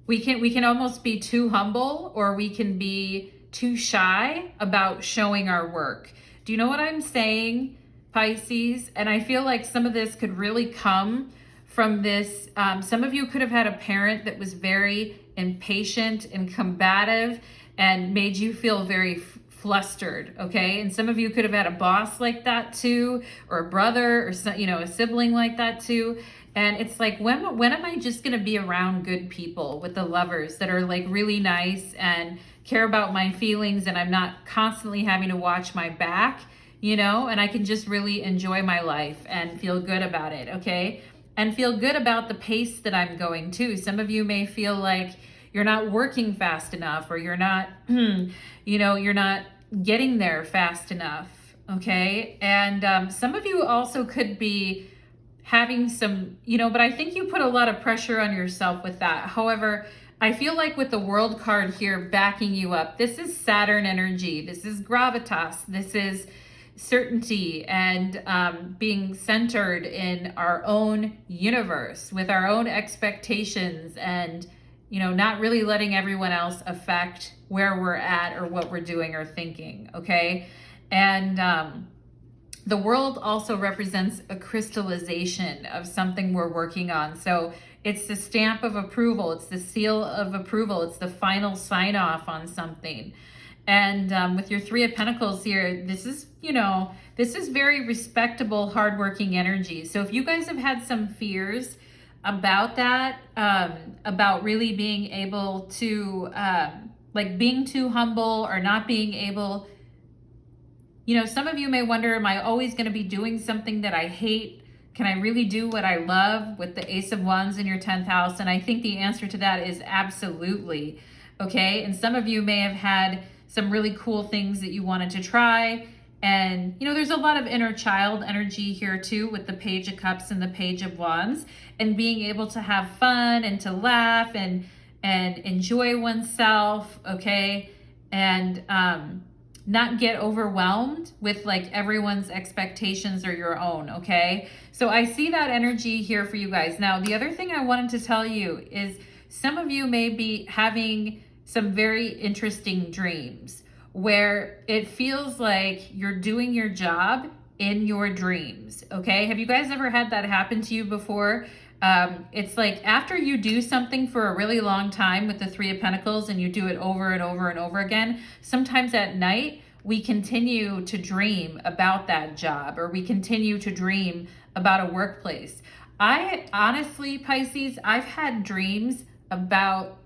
we can almost be too humble, or we can be too shy about showing our work. Do you know what I'm saying, Pisces? And I feel like some of this could really come from this. Some of you could have had a parent that was very impatient and combative, and made you feel very flustered, okay? And some of you could have had a boss like that too, or a brother, or some, you know, a sibling like that too. And it's like, when am I just gonna be around good people, with the Lovers, that are like really nice and care about my feelings, and I'm not constantly having to watch my back, you know, and I can just really enjoy my life and feel good about it, okay? And feel good about the pace that I'm going too. Some of you may feel like, you're not working fast enough, or you're not, you're not getting there fast enough. Okay. And some of you also could be having some, but I think you put a lot of pressure on yourself with that. However, I feel like with the World card here backing you up, this is Saturn energy. This is gravitas. This is certainty and being centered in our own universe with our own expectations, and not really letting everyone else affect where we're at or what we're doing or thinking. Okay. And the World also represents a crystallization of something we're working on. So it's the stamp of approval, it's the seal of approval, it's the final sign off on something. And with your Three of Pentacles here, this is very respectable, hardworking energy. So if you guys have had some fears about that, about really being able to, like being too humble or not being able, some of you may wonder, am I always going to be doing something that I hate? Can I really do what I love with the Ace of Wands in your 10th house? And I think the answer to that is absolutely. Okay. And some of you may have had some really cool things that you wanted to try. And, there's a lot of inner child energy here too, with the Page of Cups and the Page of Wands, and being able to have fun and to laugh and enjoy oneself. Okay. And, not get overwhelmed with like everyone's expectations or your own. Okay. So I see that energy here for you guys. Now, the other thing I wanted to tell you is some of you may be having some very interesting dreams where it feels like you're doing your job in your dreams. Okay. Have you guys ever had that happen to you before? It's like after you do something for a really long time with the Three of Pentacles and you do it over and over and over again, sometimes at night we continue to dream about that job, or we continue to dream about a workplace. I honestly, Pisces, I've had dreams about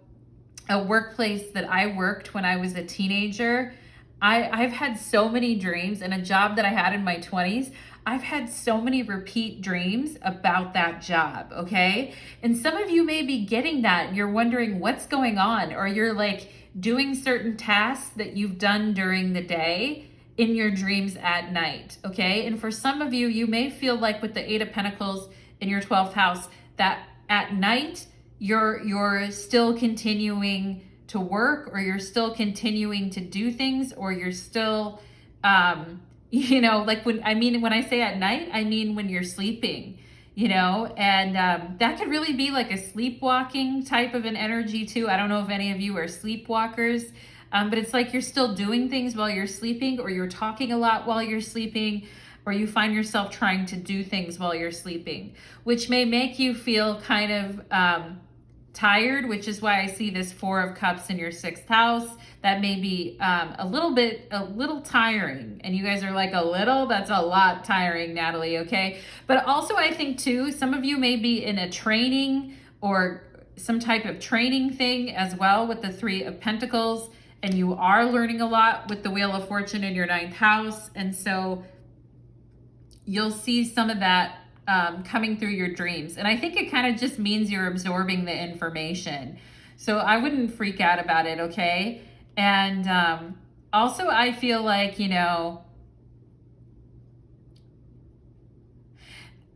a workplace that I worked when I was a teenager. I've had so many dreams, and a job that I had in my 20s. I've had so many repeat dreams about that job, okay? And some of you may be getting that and you're wondering what's going on, or you're like doing certain tasks that you've done during the day in your dreams at night, okay? And for some of you, you may feel like with the Eight of Pentacles in your 12th house, that at night you're still continuing to work, or you're still continuing to do things, or you're still like when I say at night, I mean when you're sleeping, and that could really be like a sleepwalking type of an energy too. I don't know if any of you are sleepwalkers, but it's like you're still doing things while you're sleeping, or you're talking a lot while you're sleeping, or you find yourself trying to do things while you're sleeping, which may make you feel kind of tired, which is why I see this Four of Cups in your 6th house. That may be a little tiring. And you guys are like, a little? That's a lot tiring, Natalie, okay? But also I think too, some of you may be in a training or some type of training thing as well with the Three of Pentacles, and you are learning a lot with the Wheel of Fortune in your 9th house. And so you'll see some of that coming through your dreams. And I think it kind of just means you're absorbing the information. So I wouldn't freak out about it, okay? And also I feel like,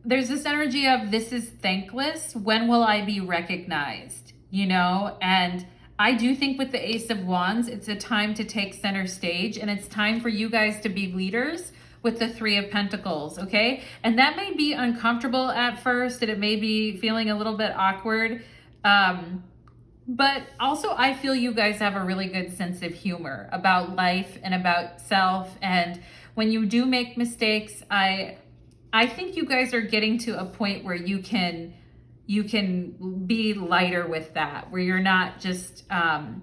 there's this energy of this is thankless. When will I be recognized? And I do think with the Ace of Wands, it's a time to take center stage, and it's time for you guys to be leaders with the Three of Pentacles, okay? And that may be uncomfortable at first, and it may be feeling a little bit awkward. But also I feel you guys have a really good sense of humor about life and about self. And when you do make mistakes, I think you guys are getting to a point where you can be lighter with that, where you're not just, when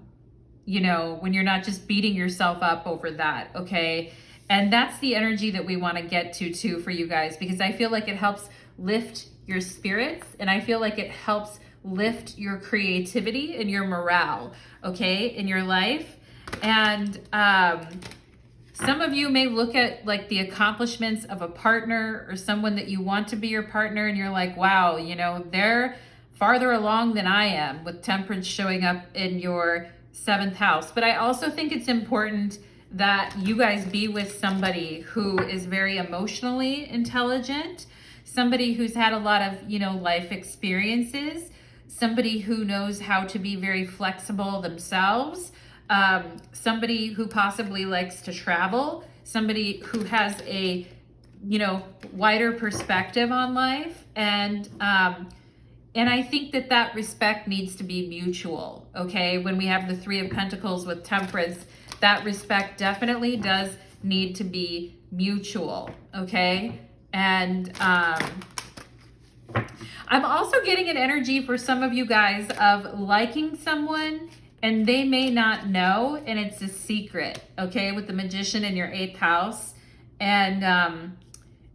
you're not just beating yourself up over that, okay? And that's the energy that we want to get to too for you guys, because I feel like it helps lift your spirits, and I feel like it helps lift your creativity and your morale, okay, in your life. And some of you may look at like the accomplishments of a partner or someone that you want to be your partner, and you're like, wow, they're farther along than I am with Temperance showing up in your 7th house. But I also think it's important that you guys be with somebody who is very emotionally intelligent, somebody who's had a lot of, you know, life experiences, somebody who knows how to be very flexible themselves, somebody who possibly likes to travel, somebody who has a, you know, wider perspective on life. And I think that that respect needs to be mutual, okay? When we have the 3 of Pentacles with Temperance, that respect definitely does need to be mutual, okay? And I'm also getting an energy for some of you guys of liking someone and they may not know, and it's a secret, okay? With the Magician in your 8th house. And,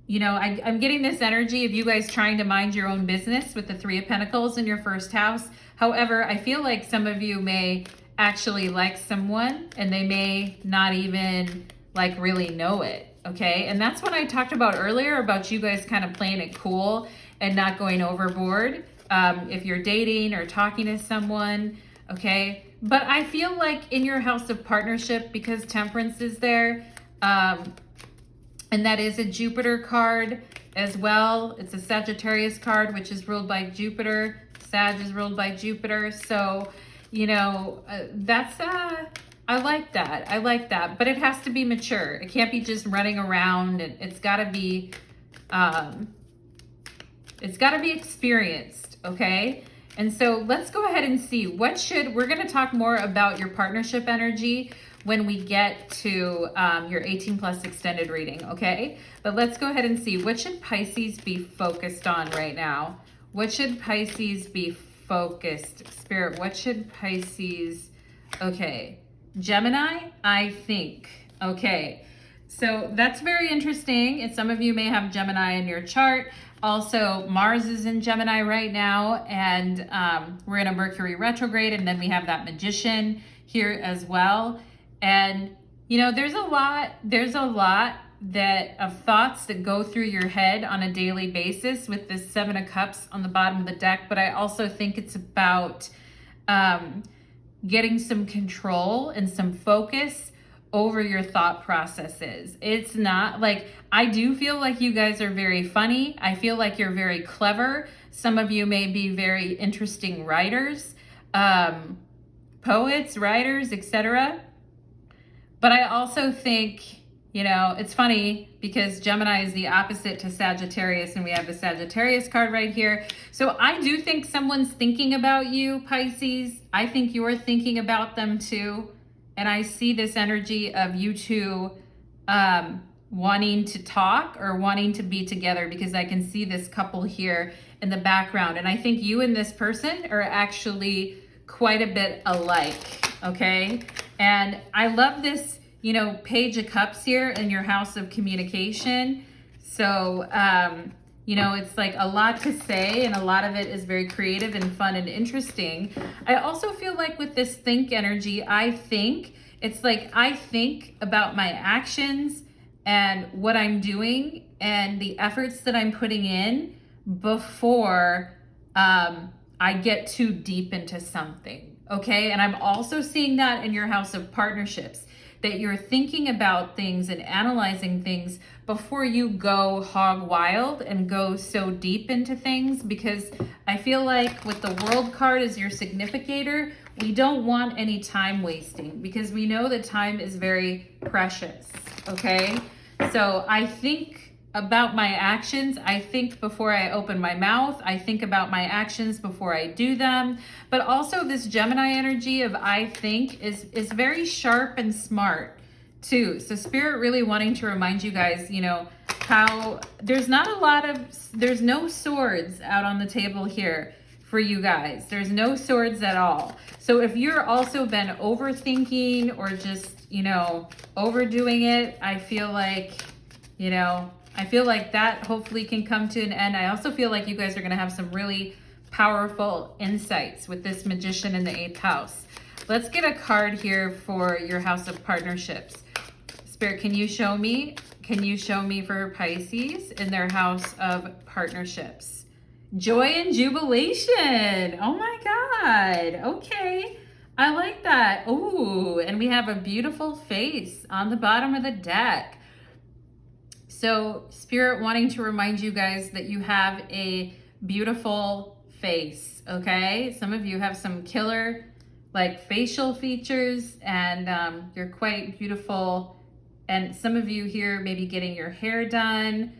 you know, I'm getting this energy of you guys trying to mind your own business with the 3 of Pentacles in your 1st house. However, I feel like some of you may actually like someone and they may not even like really know it, okay? And that's what I talked about earlier about you guys kind of playing it cool and not going overboard if you're dating or talking to someone, okay? But I feel like in your house of partnership, because Temperance is there, and that is a Jupiter card as well. It's a Sagittarius card, which is ruled by Jupiter. Sag is ruled by Jupiter. So, you know, that's, I like that. I like that. But it has to be mature. It can't be just running around. It's got to be, experienced, okay? And so let's go ahead and see we're going to talk more about your partnership energy when we get to your 18 plus extended reading, okay? But let's go ahead and see, what should Pisces be focused on right now? What should Pisces be focused? Spirit, what should Pisces, okay. Gemini, I think, okay. So that's very interesting. And some of you may have Gemini in your chart. Also, Mars is in Gemini right now, and we're in a Mercury retrograde, and then we have that Magician here as well. And, you know, there's a lot that of thoughts that go through your head on a daily basis with this 7 of Cups on the bottom of the deck. But I also think it's about getting some control and some focus over your thought processes. It's not like, I do feel like you guys are very funny. I feel like you're very clever. Some of you may be very interesting writers, poets, writers, etc. But I also think, you know, it's funny because Gemini is the opposite to Sagittarius, and we have the Sagittarius card right here. So I do think someone's thinking about you, Pisces. I think you're thinking about them too. And I see this energy of you two wanting to talk or wanting to be together, because I can see this couple here in the background. And I think you and this person are actually quite a bit alike, okay? And I love this, you know, Page of Cups here in your house of communication. So, you know, it's like a lot to say, and a lot of it is very creative and fun and interesting. I also feel like with this think energy, it's like I think about my actions and what I'm doing and the efforts that I'm putting in before I get too deep into something, okay? And I'm also seeing that in your house of partnerships, that you're thinking about things and analyzing things before you go hog wild and go so deep into things, because I feel like with the World card as your significator, we don't want any time wasting, because we know that time is very precious, okay? So I think about my actions. I think before I open my mouth. I think about my actions before I do them. But also this Gemini energy of I think is very sharp and smart too. So Spirit really wanting to remind you guys, you know, how there's no swords out on the table here for you guys. There's no swords at all. So if you're also been overthinking or just, you know, overdoing it, I feel like, you know, that hopefully can come to an end. I also feel like you guys are going to have some really powerful insights with this Magician in the 8th house. Let's get a card here for your house of partnerships. Spirit, can you show me for Pisces in their house of partnerships? Joy and jubilation. Oh my God. Okay. I like that. Ooh, and we have a beautiful face on the bottom of the deck. So Spirit wanting to remind you guys that you have a beautiful face, okay? Some of you have some killer like facial features, and you're quite beautiful. And some of you here maybe getting your hair done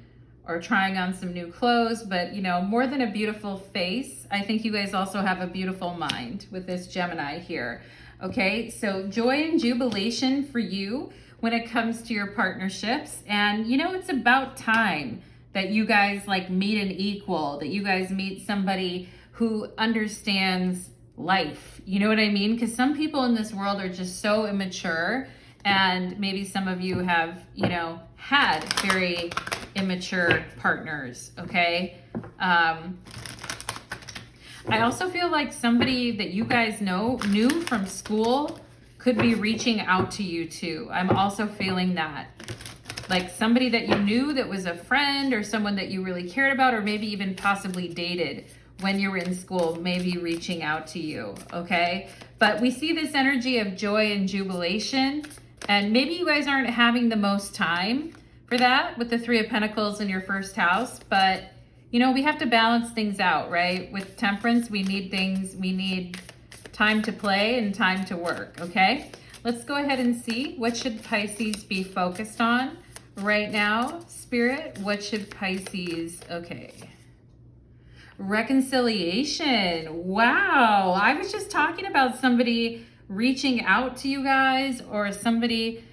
or trying on some new clothes, but you know, more than a beautiful face, I think you guys also have a beautiful mind with this Gemini here. Okay, so joy and jubilation for you when it comes to your partnerships. And you know, it's about time that you guys like meet an equal, that you guys meet somebody who understands life. You know what I mean? Because some people in this world are just so immature, and maybe some of you have, you know, had very immature partners, okay? I also feel like somebody that you guys knew from school could be reaching out to you too. I'm also feeling that. Like somebody that you knew that was a friend or someone that you really cared about, or maybe even possibly dated when you were in school, maybe reaching out to you, okay? But we see this energy of joy and jubilation, and maybe you guys aren't having the most time for that with the Three of Pentacles in your first house, but you know, we have to balance things out, right? With Temperance, we need time to play and time to work, okay? Let's go ahead and see, what should Pisces be focused on right now? Spirit, what should Pisces, okay. Reconciliation. Wow, I was just talking about somebody reaching out to you guys, or somebody,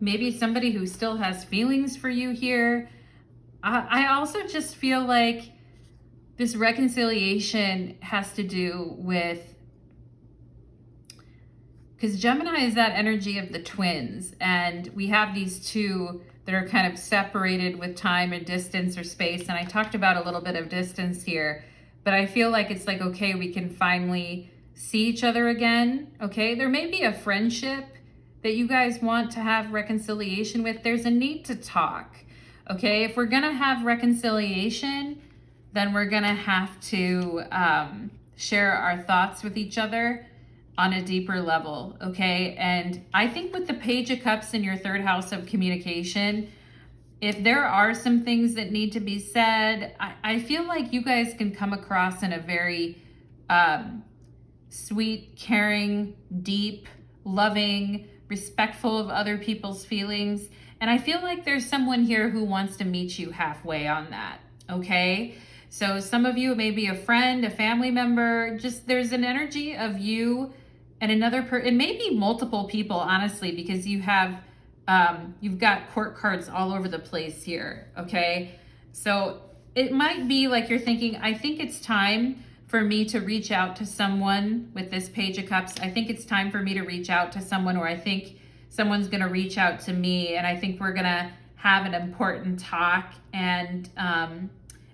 maybe somebody who still has feelings for you here. I also just feel like this reconciliation has to do with, because Gemini is that energy of the twins, and we have these two that are kind of separated with time and distance or space. And I talked about a little bit of distance here, but I feel like it's like, okay, we can finally see each other again. Okay, there may be a friendship that you guys want to have reconciliation with. There's a need to talk. Okay, if we're gonna have reconciliation, then we're gonna have to share our thoughts with each other on a deeper level, okay? And I think with the Page of Cups in your third house of communication, if there are some things that need to be said, I feel like you guys can come across in a very sweet, caring, deep, loving, respectful of other people's feelings. And I feel like there's someone here who wants to meet you halfway on that, okay? So some of you, it may be a friend, a family member, just there's an energy of you and another person. It may be multiple people, honestly, because you have, you've got court cards all over the place here, okay? So it might be like you're thinking, I think it's time for me to reach out to someone with this Page of Cups. I think it's time for me to reach out to someone, or I think someone's gonna reach out to me, and I think we're gonna have an important talk and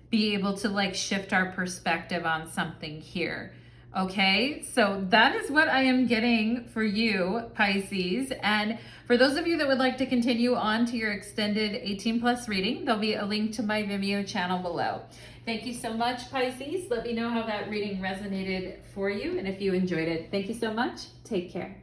be able to like shift our perspective on something here. Okay, so that is what I am getting for you, Pisces. And for those of you that would like to continue on to your extended 18+ reading, there'll be a link to my Vimeo channel below. Thank you so much, Pisces. Let me know how that reading resonated for you and if you enjoyed it. Thank you so much. Take care.